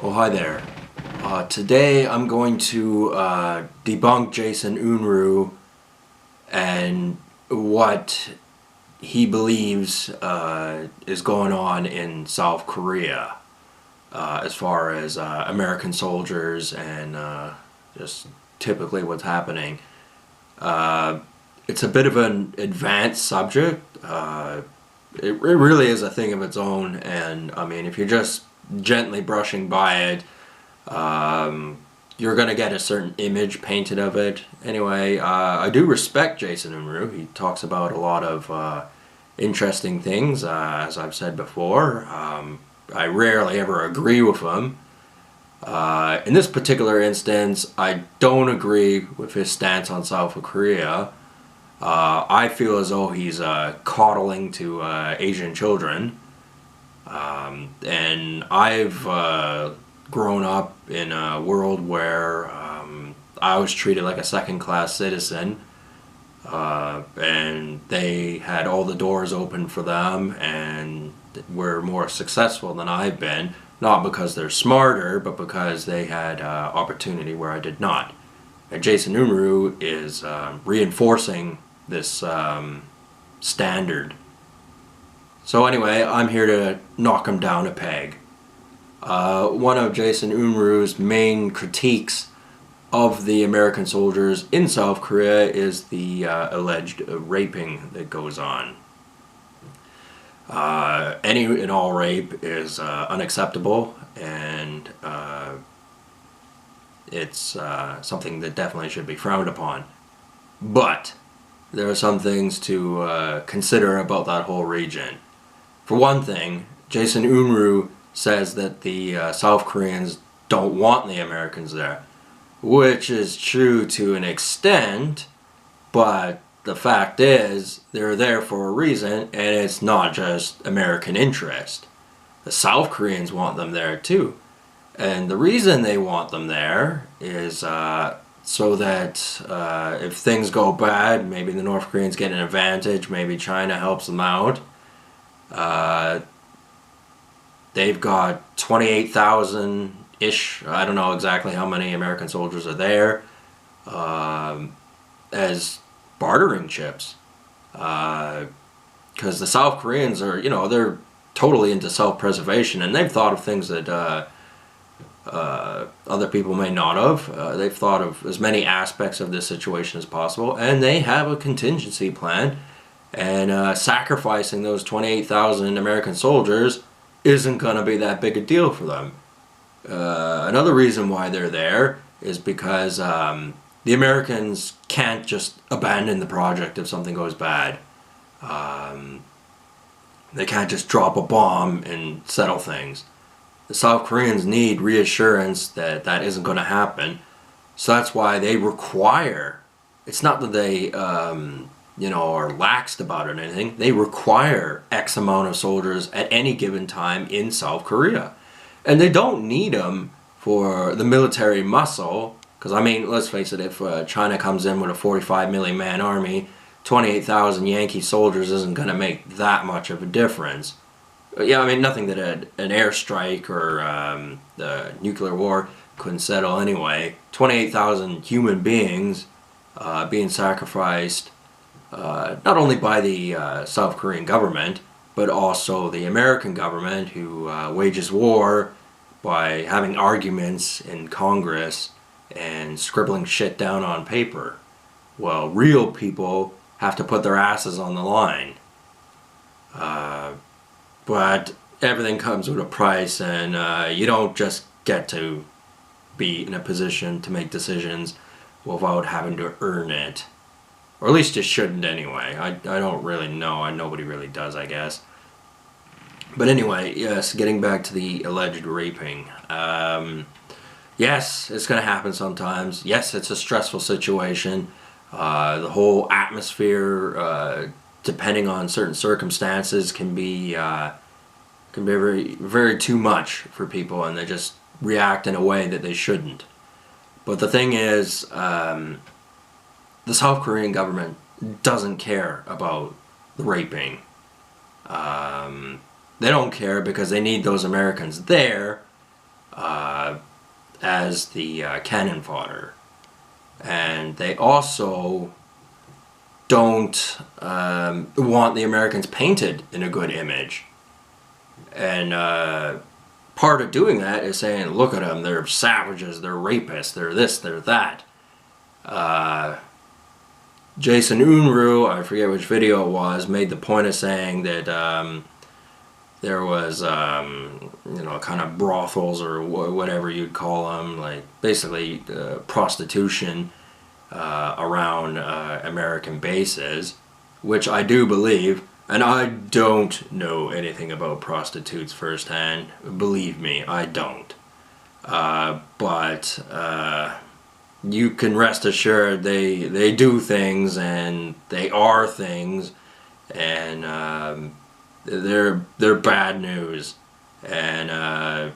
Oh, hi there. Today I'm going to debunk Jason Unruhe and what he believes is going on in South Korea as far as American soldiers and just typically what's happening. It's a bit of an advanced subject. It really is a thing of its own, and I mean, if you're just gently brushing by it, you're gonna get a certain image painted of it. Anyway, I do respect Jason Unruhe. He talks about a lot of interesting things, as I've said before. I rarely ever agree with him. In this particular instance, I don't agree with his stance on South Korea. I feel as though he's coddling to Asian children. And I've grown up in a world where I was treated like a second-class citizen, and they had all the doors open for them and were more successful than I've been, not because they're smarter, but because they had opportunity where I did not. And Jason Unruhe is reinforcing this standard. So anyway, I'm here to knock him down a peg. One of Jason Unruhe's main critiques of the American soldiers in South Korea is the alleged raping that goes on. Any and all rape is unacceptable, and it's something that definitely should be frowned upon. But there are some things to consider about that whole region. For one thing, Jason Unruhe says that the South Koreans don't want the Americans there, which is true to an extent, but the fact is they're there for a reason, and it's not just American interest. The South Koreans want them there too, and the reason they want them there is so that if things go bad, maybe the North Koreans get an advantage, maybe China helps them out. They've got 28,000-ish, I don't know exactly how many American soldiers are there, as bartering chips. Because the South Koreans are, they're totally into self-preservation, and they've thought of things that other people may not have. They've thought of as many aspects of this situation as possible, and they have a contingency plan, and sacrificing those 28,000 American soldiers isn't going to be that big a deal for them. Another reason why they're there is because the Americans can't just abandon the project if something goes bad. They can't just drop a bomb and settle things. The South Koreans need reassurance that that isn't going to happen. So that's why they require, it's not that they are laxed about it or anything. They require X amount of soldiers at any given time in South Korea. And they don't need them for the military muscle, because I mean, let's face it, if China comes in with a 45 million man army, 28,000 Yankee soldiers isn't going to make that much of a difference. Yeah, I mean, nothing that an airstrike or the nuclear war couldn't settle anyway. 28,000 human beings being sacrificed, not only by the South Korean government, but also the American government, who wages war by having arguments in Congress and scribbling shit down on paper. Well, real people have to put their asses on the line. But everything comes with a price, and you don't just get to be in a position to make decisions without having to earn it. Or at least you shouldn't anyway. I don't really know. Nobody really does, I guess. But anyway, yes, getting back to the alleged raping. Yes, it's going to happen sometimes. Yes, it's a stressful situation. The whole atmosphere, depending on certain circumstances, can be very, very too much for people, and they just react in a way that they shouldn't. But the thing is, the South Korean government doesn't care about the raping. They don't care because they need those Americans there as the cannon fodder. And they also don't want the Americans painted in a good image. And part of doing that is saying, look at them, they're savages, they're rapists, they're this, they're that. Jason Unruhe, I forget which video it was, made the point of saying that there was, kind of brothels or whatever you'd call them, like basically prostitution around American bases, which I do believe. And I don't know anything about prostitutes firsthand. Believe me, I don't. But you can rest assured they do things and they are things, and they're bad news. And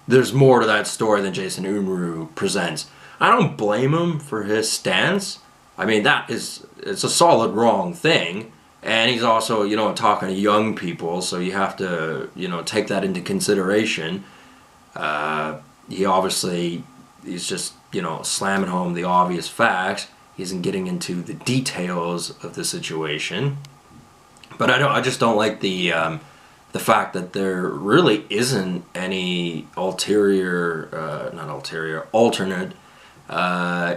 there's more to that story than Jason Unruhe presents. I don't blame him for his stance. I mean, it's a solid wrong thing. And he's also, talking to young people, so you have to, take that into consideration. He's just, slamming home the obvious facts. He isn't getting into the details of the situation. But I just don't like the fact that there really isn't any alternate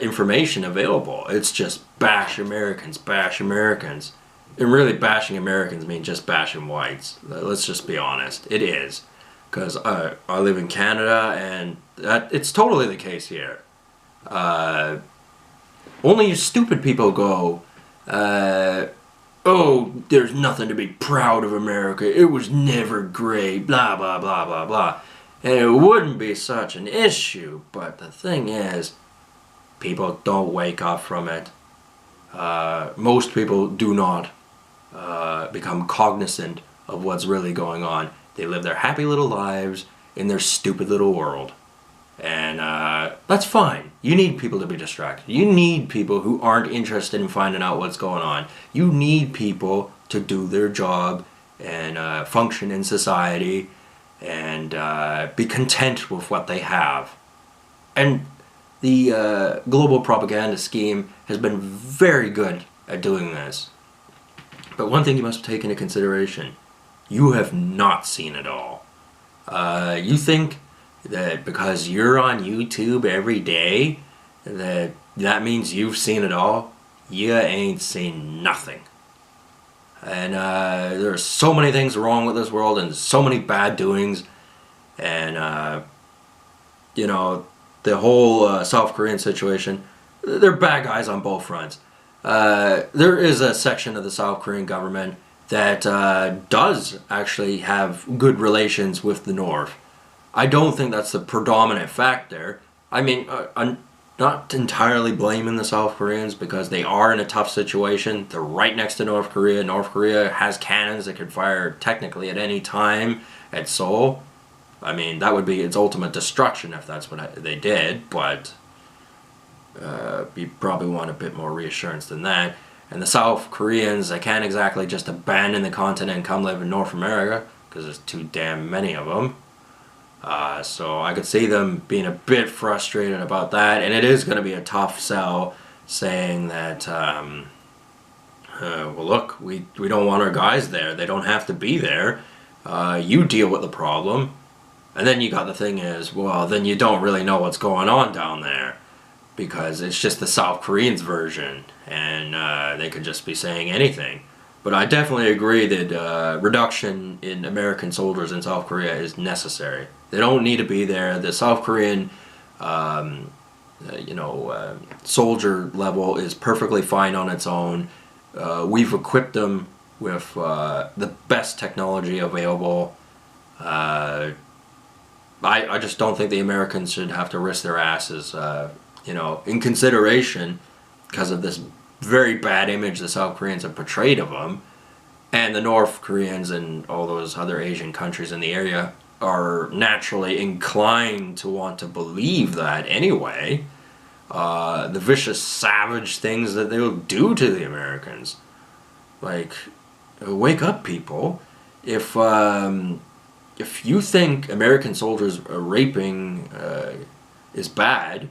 information available. It's just bash Americans, bash Americans. And really, bashing Americans means just bashing whites. Let's just be honest. It is. Because I live in Canada, and it's totally the case here. Only you stupid people go, oh, there's nothing to be proud of America. It was never great, blah, blah, blah, blah, blah. And it wouldn't be such an issue. But the thing is, people don't wake up from it. Most people do not become cognizant of what's really going on. They live their happy little lives in their stupid little world. And that's fine. You need people to be distracted. You need people who aren't interested in finding out what's going on. You need people to do their job and function in society and be content with what they have. And the global propaganda scheme has been very good at doing this. But one thing you must take into consideration, you have not seen it all. You think that because you're on YouTube every day, that means you've seen it all? You ain't seen nothing. And there are so many things wrong with this world and so many bad doings. And, the whole South Korean situation, they're bad guys on both fronts. There is a section of the South Korean government that does actually have good relations with the North. I don't think that's the predominant factor. I mean, I'm not entirely blaming the South Koreans because they are in a tough situation. They're right next to North Korea. North Korea has cannons that could fire technically at any time at Seoul. I mean, that would be its ultimate destruction if that's what they did, but you probably want a bit more reassurance than that. And the South Koreans, they can't exactly just abandon the continent and come live in North America because there's too damn many of them. So I could see them being a bit frustrated about that, and it is going to be a tough sell saying that, well, look, we don't want our guys there. They don't have to be there. You deal with the problem. And then you got the thing is, well, then you don't really know what's going on down there because it's just the South Koreans version, and they could just be saying anything. But I definitely agree that reduction in American soldiers in South Korea is necessary. They don't need to be there. The South Korean, soldier level is perfectly fine on its own. We've equipped them with the best technology available. I just don't think the Americans should have to risk their asses, in consideration because of this very bad image the South Koreans have portrayed of them. And the North Koreans and all those other Asian countries in the area are naturally inclined to want to believe that anyway. The vicious, savage things that they'll do to the Americans. Like, wake up, people. If you think American soldiers are raping is bad,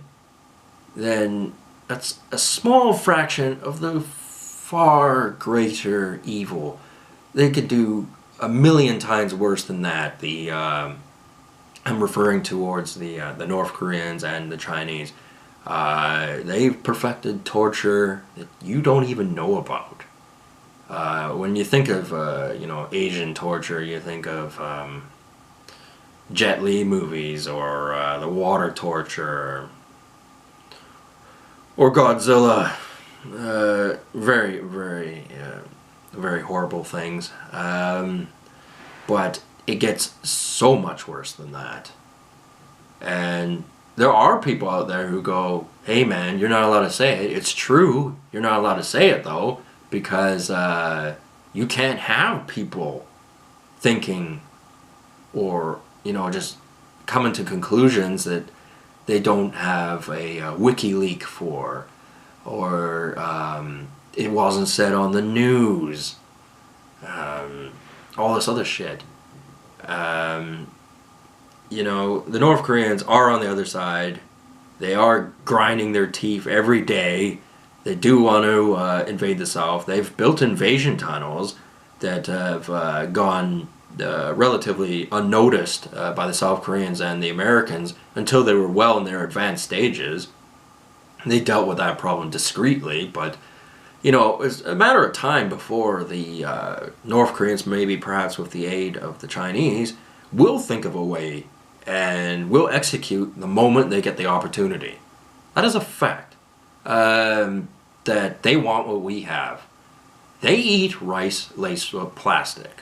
then that's a small fraction of the far greater evil. They could do a million times worse than that. I'm referring towards the North Koreans and the Chinese. They've perfected torture that you don't even know about. When you think of Asian torture, you think of Jet Li movies, or the water torture, or Godzilla. Very, very, very horrible things. But it gets so much worse than that. And there are people out there who go, hey man, you're not allowed to say it. It's true. You're not allowed to say it though, because you can't have people thinking or, just coming to conclusions that they don't have a WikiLeaks for, or it wasn't said on the news, all this other shit. The North Koreans are on the other side. They are grinding their teeth every day. They do want to invade the South. They've built invasion tunnels that have gone relatively unnoticed by the South Koreans and the Americans until they were well in their advanced stages. They dealt with that problem discreetly, but it's a matter of time before the North Koreans, maybe perhaps with the aid of the Chinese, will think of a way and will execute the moment they get the opportunity. That is a fact. That they want what we have. They eat rice laced with plastic.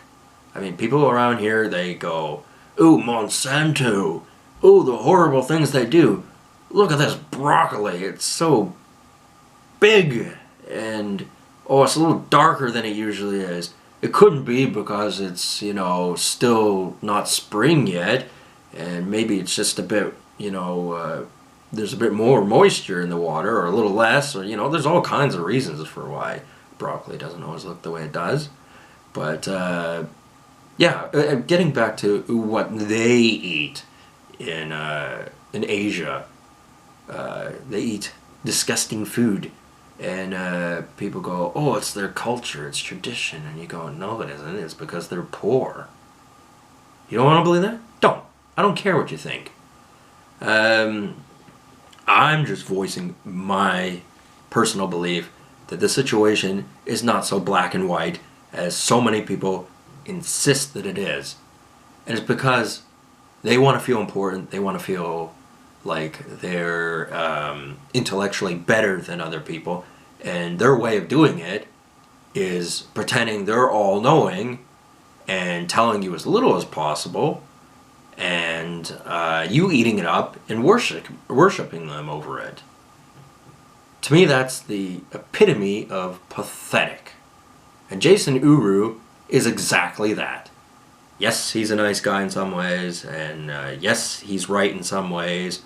I mean, people around here, they go, ooh, Monsanto. Ooh, the horrible things they do. Look at this broccoli. It's so big. And, it's a little darker than it usually is. It couldn't be because it's, still not spring yet. And maybe it's just a bit, there's a bit more moisture in the water, or a little less, or, there's all kinds of reasons for why broccoli doesn't always look the way it does. But, getting back to what they eat in Asia, they eat disgusting food. And people go, oh, it's their culture, it's tradition. And you go, no, it isn't. It's because they're poor. You don't want to believe that? Don't. I don't care what you think. I'm just voicing my personal belief that the situation is not so black and white as so many people insist that it is. And it's because they want to feel important. They want to feel like they're intellectually better than other people. And their way of doing it is pretending they're all-knowing and telling you as little as possible, and you eating it up and worshiping them over it. To me, that's the epitome of pathetic. And Jason Unruhe is exactly that. Yes, he's a nice guy in some ways, and yes, he's right in some ways,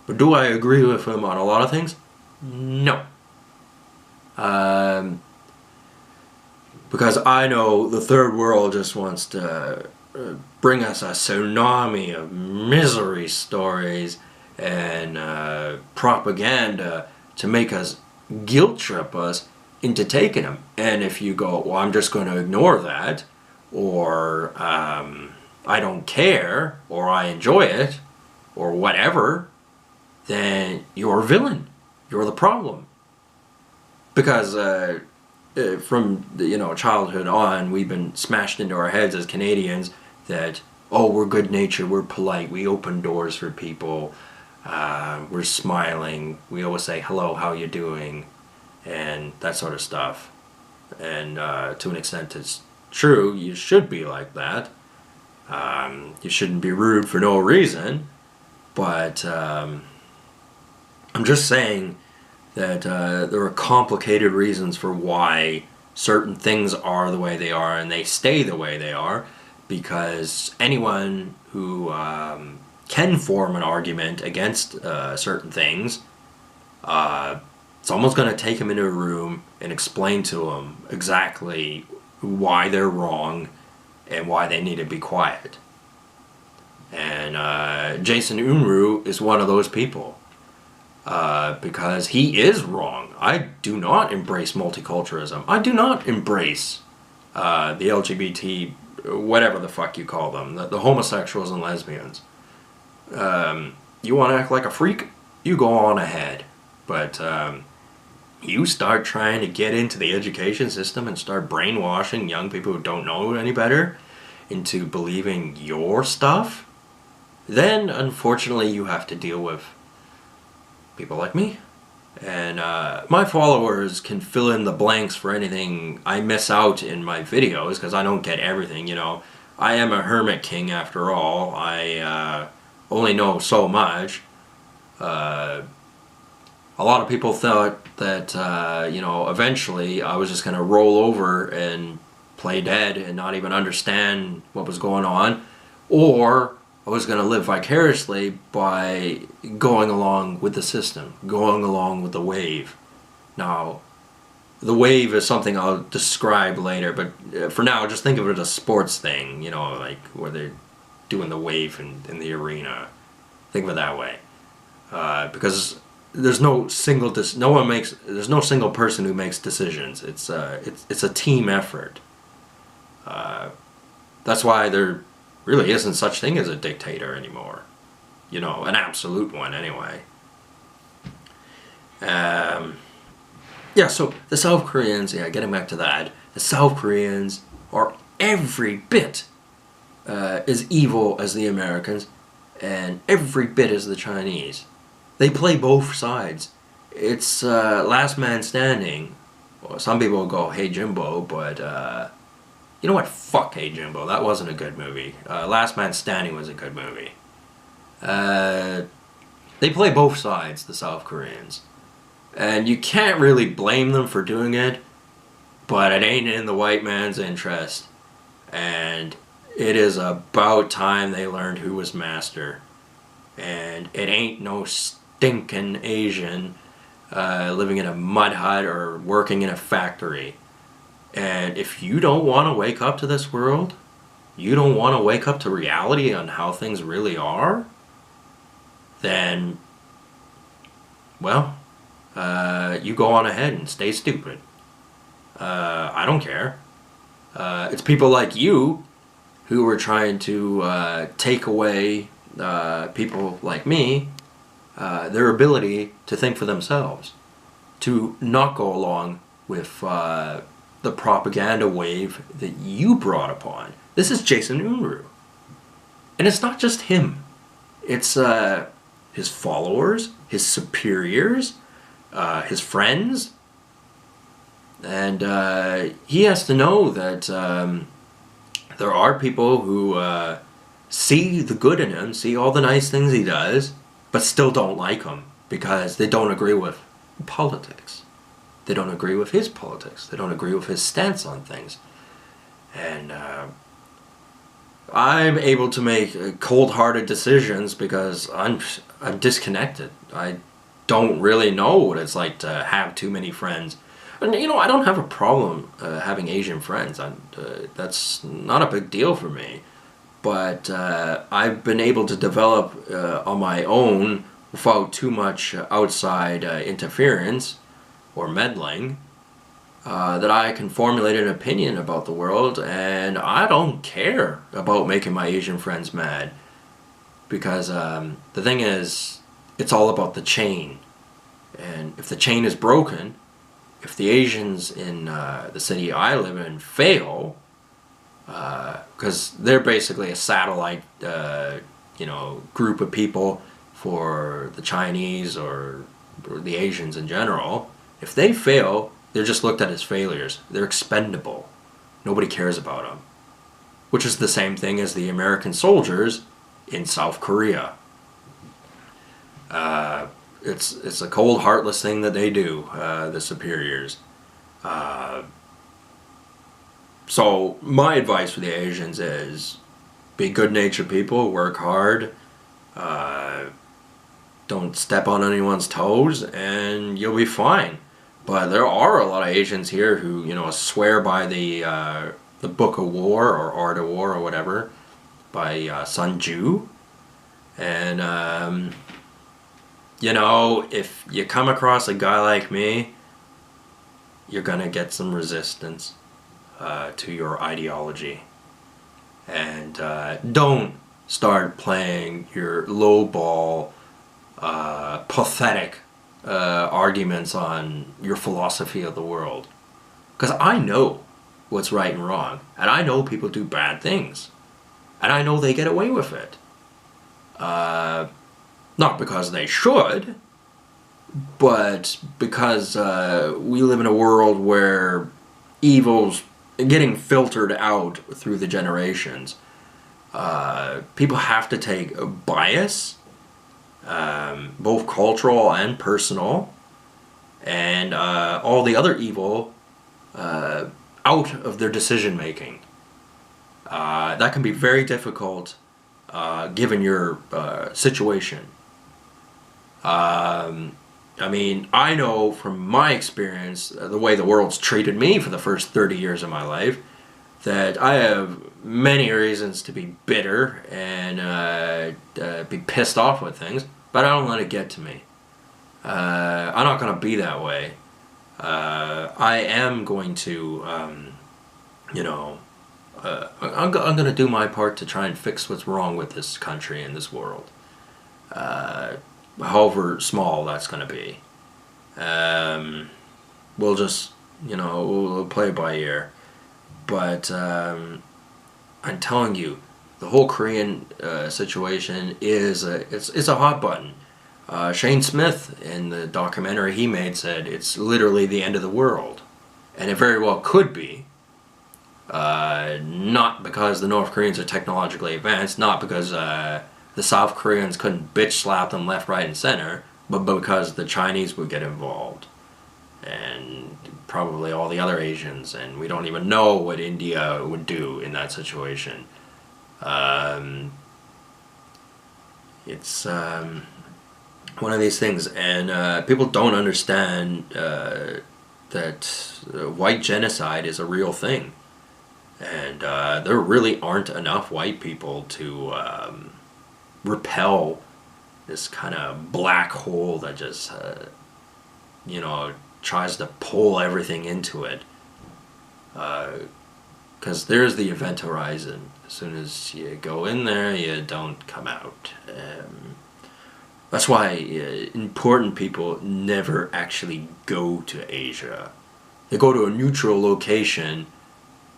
but do I agree with him on a lot of things? No. Because I know the third world just wants to bring us a tsunami of misery stories and propaganda to make us guilt trip us into taking them. And if you go, well, I'm just going to ignore that, or I don't care, or I enjoy it, or whatever, then you're a villain. You're the problem. Because from childhood on, we've been smashed into our heads as Canadians that, we're good-natured, we're polite, we open doors for people, we're smiling, we always say, hello, how you doing, and that sort of stuff. And to an extent it's true, you should be like that. You shouldn't be rude for no reason, but I'm just saying that there are complicated reasons for why certain things are the way they are, and they stay the way they are, because anyone who can form an argument against certain things, it's almost going to take them into a room and explain to them exactly why they're wrong and why they need to be quiet. And Jason Unruhe is one of those people. because he is wrong. I do not embrace multiculturalism. I do not embrace the LGBT, whatever the fuck you call them, the homosexuals and lesbians. You want to act like a freak? You go on ahead. But you start trying to get into the education system and start brainwashing young people who don't know any better into believing your stuff, then unfortunately you have to deal with people like me. And my followers can fill in the blanks for anything I miss out in my videos, because I don't get everything, you know. I am a hermit king after all. I only know so much. A lot of people thought that, you know, eventually I was just going to roll over and play dead and not even understand what was going on, or I was going to live vicariously by going along with the system, going along with the wave. Now, the wave is something I'll describe later, but for now, just think of it as a sports thing, you know, like where they're doing the wave in the arena. Think of it that way. Because there's no single there's no single person who makes decisions. It's a team effort. That's why there really isn't such thing as a dictator anymore. You know, an absolute one anyway. Yeah, so the South Koreans, getting back to that, the South Koreans are every bit as evil as the Americans, and every bit as the Chinese. They play both sides. It's last man standing. Well, some people will go, hey Jimbo, but you know what? Fuck Hey Jimbo. That wasn't a good movie. Last Man Standing was a good movie. They play both sides, the South Koreans. And you can't really blame them for doing it, but it ain't in the white man's interest. And it is about time they learned who was master. And it ain't no stinking Asian living in a mud hut or working in a factory. And if you don't want to wake up to this world, you don't want to wake up to reality on how things really are, then, well, you go on ahead and stay stupid. I don't care. It's people like you who are trying to take away people like me their ability to think for themselves, to not go along with the propaganda wave that you brought upon. This is Jason Unruhe. And it's not just him. It's his followers, his superiors, his friends. And he has to know that there are people who see the good in him, see all the nice things he does, but still don't like him because they don't agree with politics. They don't agree with his politics. They don't agree with his stance on things. And I'm able to make cold-hearted decisions because I'm disconnected. I don't really know what it's like to have too many friends. And, you know, I don't have a problem having Asian friends. That's not a big deal for me. But I've been able to develop on my own without too much outside interference or meddling, that I can formulate an opinion about the world, and I don't care about making my Asian friends mad. Because the thing is, it's all about the chain. And if the chain is broken, if the Asians in the city I live in fail, because they're basically a satellite, group of people for the Chinese or the Asians in general. If they fail, they're just looked at as failures. They're expendable. Nobody cares about them. Which is the same thing as the American soldiers in South Korea. It's a cold, heartless thing that they do, the superiors. So my advice for the Asians is be good-natured people, work hard, don't step on anyone's toes, and you'll be fine. But there are a lot of Asians here who, swear by the Book of War or Art of War or whatever by Sun Tzu, and you know, if you come across a guy like me, you're gonna get some resistance to your ideology. And don't start playing your lowball, pathetic arguments on your philosophy of the world. Because I know what's right and wrong. And I know people do bad things. And I know they get away with it. Not because they should, but because we live in a world where evil's getting filtered out through the generations. People have to take a bias, both cultural and personal, and all the other evil out of their decision making. That can be very difficult given your situation. I mean, I know from my experience, the way the world's treated me for the first 30 years of my life, that I have many reasons to be bitter and be pissed off with things, but I don't let it get to me. I'm not going to be that way. I am going to, I'm going to do my part to try and fix what's wrong with this country and this world. However small that's going to be. We'll just, we'll play it by ear. But I'm telling you, the whole Korean situation is it's a hot button. Shane Smith, in the documentary he made, said it's literally the end of the world. And it very well could be. Not because the North Koreans are technologically advanced, not because the South Koreans couldn't bitch slap them left, right, and center, but because the Chinese would get involved. And probably all the other Asians, and we don't even know what India would do in that situation. It's one of these things, and people don't understand that white genocide is a real thing. And there really aren't enough white people to repel this kind of black hole that just, tries to pull everything into it. Because there's the event horizon. As soon as you go in there, you don't come out. That's why important people never actually go to Asia. They go to a neutral location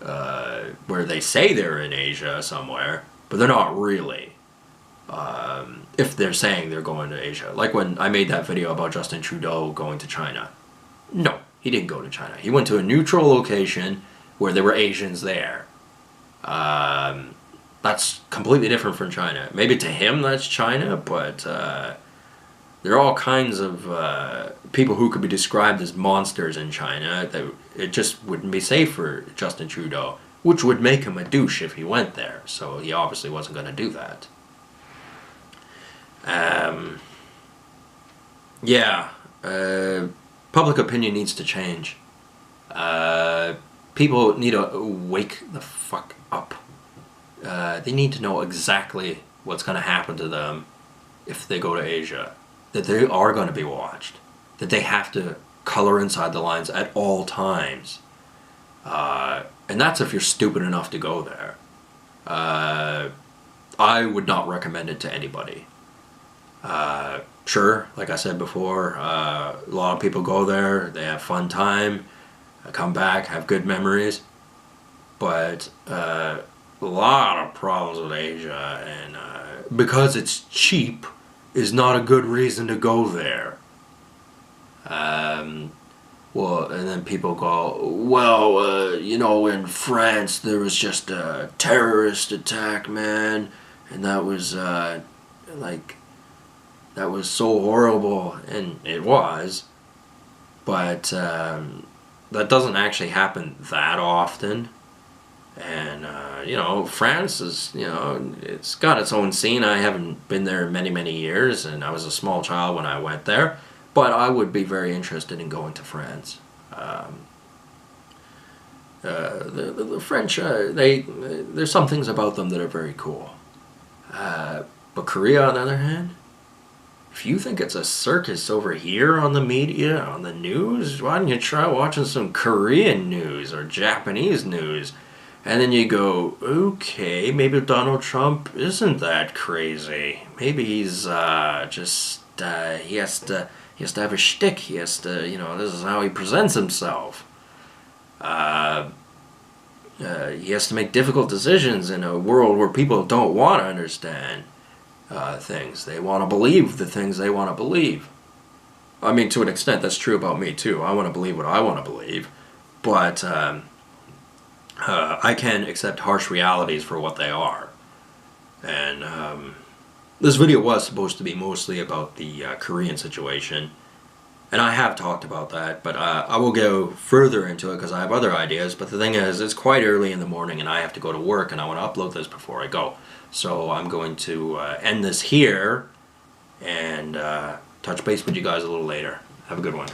where they say they're in Asia somewhere, but they're not really. If they're saying they're going to Asia. Like when I made that video about Justin Trudeau going to China. No, he didn't go to China. He went to a neutral location where there were Asians there. That's completely different from China. Maybe to him that's China, but there are all kinds of people who could be described as monsters in China. That it just wouldn't be safe for Justin Trudeau, which would make him a douche if he went there. So he obviously wasn't going to do that. Public opinion needs to change. People need to wake the fuck up. They need to know exactly what's going to happen to them if they go to Asia. That they are going to be watched. That they have to color inside the lines at all times. And that's if you're stupid enough to go there. I would not recommend it to anybody. Sure, like I said before, a lot of people go there, they have fun time, come back, have good memories, but a lot of problems with Asia, and because it's cheap is not a good reason to go there. Well, and then people go, well, in France there was just a terrorist attack, man, and that was that was so horrible, and it was, but that doesn't actually happen that often. And France is, it's got its own scene. I haven't been there many, many years, and I was a small child when I went there, but I would be very interested in going to France. The French, there's some things about them that are very cool. But Korea, on the other hand, if if you think it's a circus over here on the media, on the news, why don't you try watching some Korean news or Japanese news? And then you go, okay, maybe Donald Trump isn't that crazy. Maybe he's he has to have a shtick. He has to, this is how he presents himself. He has to make difficult decisions in a world where people don't want to understand things. They want to believe the things they want to believe. I mean, to an extent, that's true about me too. I want to believe what I want to believe, but I can accept harsh realities for what they are. And this video was supposed to be mostly about the Korean situation, and I have talked about that, but I will go further into it because I have other ideas. But the thing is, it's quite early in the morning and I have to go to work and I want to upload this before I go. So I'm going to end this here and touch base with you guys a little later. Have a good one.